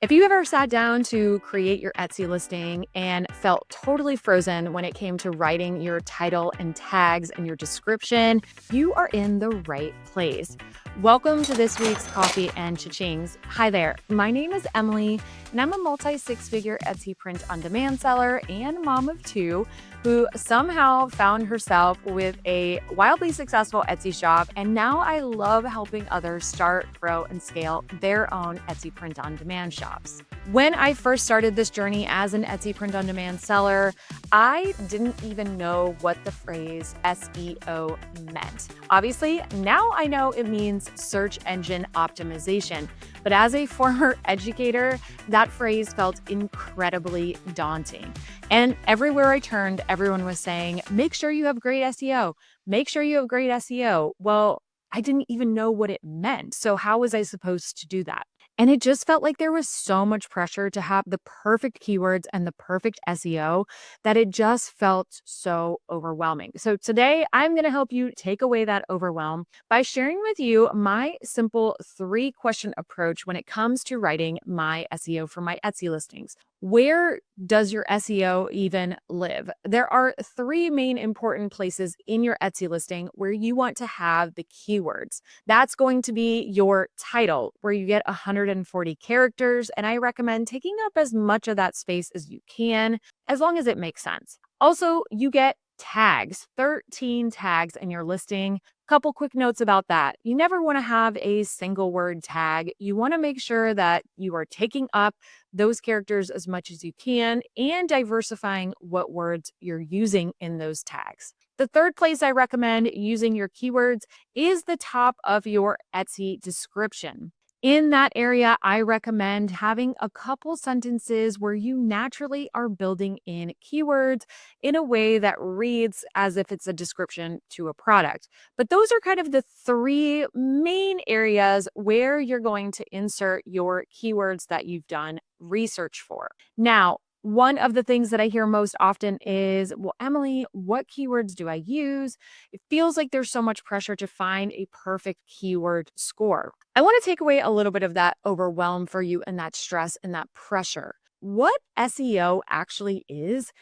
If you ever sat down to create your Etsy listing and felt totally frozen when it came to writing your title and tags and your description, you are in the right place. Welcome to this week's Coffee and Cha-Chings. Hi there, my name is Emily, and I'm a multi-six-figure Etsy print-on-demand seller and mom of two who somehow found herself with a wildly successful Etsy shop, and now I love helping others start, grow, and scale their own Etsy print-on-demand shops. When I first started this journey as an Etsy print-on-demand seller, I didn't even know what the phrase SEO meant. Obviously, now I know it means search engine optimization, but as a former educator, that phrase felt incredibly daunting. And everywhere I turned, everyone was saying, make sure you have great SEO. Make sure you have great SEO. Well, I didn't even know what it meant. So how was I supposed to do that? And it just felt like there was so much pressure to have the perfect keywords and the perfect SEO that it just felt so overwhelming. So today I'm going to help you take away that overwhelm by sharing with you my simple 3-question approach when it comes to writing my SEO for my Etsy listings. Where does your SEO even live? There are 3 main important places in your Etsy listing where you want to have the keywords. That's going to be your title, where you get 140 characters, and I recommend taking up as much of that space as you can, as long as it makes sense. Also, you get tags, 13 tags in your listing. Couple quick notes about that. You never want to have a single word tag. You want to make sure that you are taking up those characters as much as you can and diversifying what words you're using in those tags. The third place I recommend using your keywords is the top of your Etsy description. In that area, I recommend having a couple sentences where you naturally are building in keywords in a way that reads as if it's a description to a product. But those are kind of the 3 main areas where you're going to insert your keywords that you've done research for. Now, one of the things that I hear most often is, well, Emily, what keywords do I use? It feels like there's so much pressure to find a perfect keyword score. I want to take away a little bit of that overwhelm for you and that stress and that pressure. What SEO actually is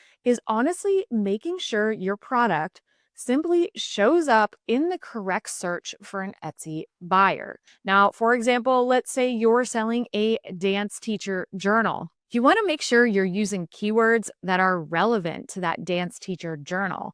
honestly making sure your product simply shows up in the correct search for an Etsy buyer. Now, for example, let's say you're selling a dance teacher journal. You want to make sure you're using keywords that are relevant to that dance teacher journal.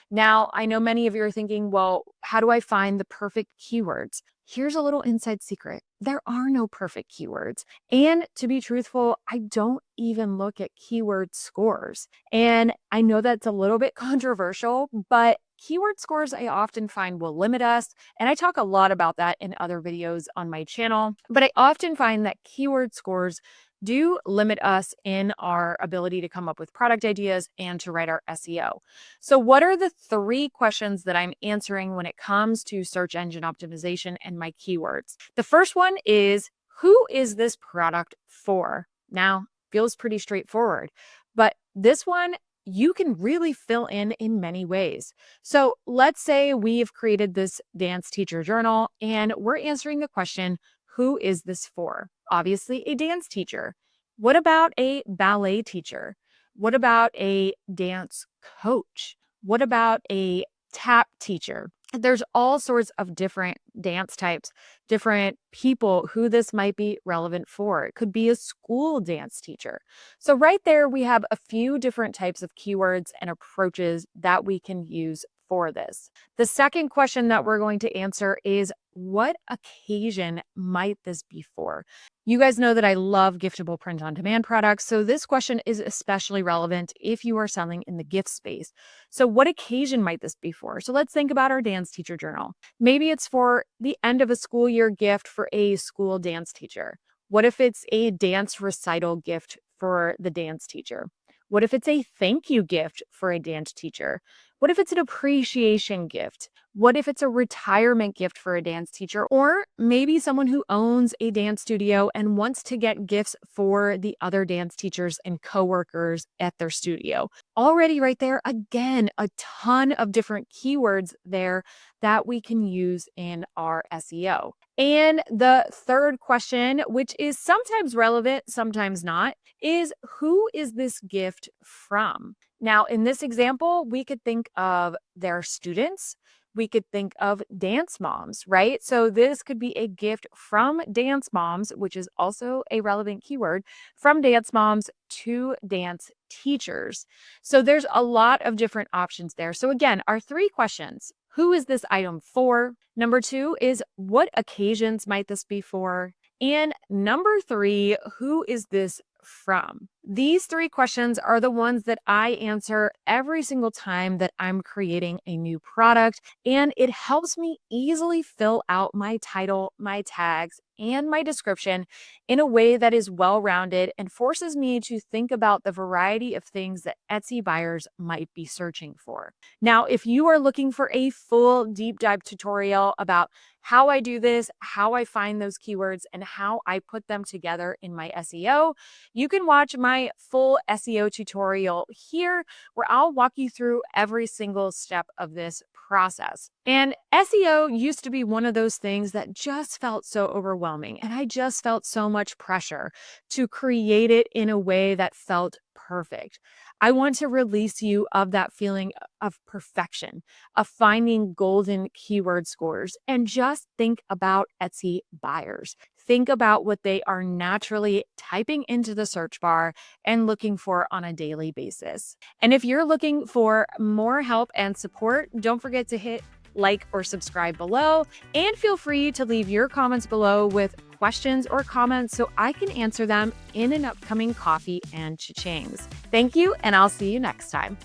Now, I know many of you are thinking, well, how do I find the perfect keywords? Here's a little inside secret. There are no perfect keywords. And to be truthful, I don't even look at keyword scores. And I know that's a little bit controversial, but keyword scores I often find will limit us. And I talk a lot about that in other videos on my channel. But I often find that keyword scores do limit us in our ability to come up with product ideas and to write our SEO. So what are the 3 questions that I'm answering when it comes to search engine optimization and my keywords? The first one is, who is this product for? Now, feels pretty straightforward, but this one you can really fill in many ways. So let's say we've created this dance teacher journal and we're answering the question, who is this for? Obviously, a dance teacher. What about a ballet teacher? What about a dance coach? What about a tap teacher? There's all sorts of different dance types, different people who this might be relevant for. It could be a school dance teacher. So right there, we have a few different types of keywords and approaches that we can use for this. The second question that we're going to answer is, what occasion might this be for? You guys know that I love giftable print-on-demand products, so this question is especially relevant if you are selling in the gift space. So what occasion might this be for? So let's think about our dance teacher journal. Maybe it's for the end of a school year gift for a school dance teacher. What if it's a dance recital gift for the dance teacher? What if it's a thank you gift for a dance teacher? What if it's an appreciation gift? What if it's a retirement gift for a dance teacher? Or maybe someone who owns a dance studio and wants to get gifts for the other dance teachers and coworkers at their studio. Already right there, again, a ton of different keywords there that we can use in our SEO. And the third question, which is sometimes relevant, sometimes not, is who is this gift from? Now, in this example, we could think of their students. We could think of dance moms, right? So this could be a gift from dance moms, which is also a relevant keyword, from dance moms to dance teachers. So there's a lot of different options there. So again, our three questions: who is this item for? Number two is what occasions might this be for? And number three, who is this from? These three questions are the ones that I answer every single time that I'm creating a new product, and it helps me easily fill out my title, my tags, and my description in a way that is well-rounded and forces me to think about the variety of things that Etsy buyers might be searching for. Now, if you are looking for a full deep dive tutorial about how I do this, how I find those keywords, and how I put them together in my SEO, you can watch my full SEO tutorial here, where I'll walk you through every single step of this process. And SEO used to be one of those things that just felt so overwhelming, and I just felt so much pressure to create it in a way that felt perfect. I want to release you of that feeling of perfection, of finding golden keyword scores, and just think about Etsy buyers. Think about what they are naturally typing into the search bar and looking for on a daily basis. And if you're looking for more help and support, don't forget to hit like or subscribe below, and feel free to leave your comments below with questions or comments so I can answer them in an upcoming Coffee and Cha-Chings. Thank you, and I'll see you next time.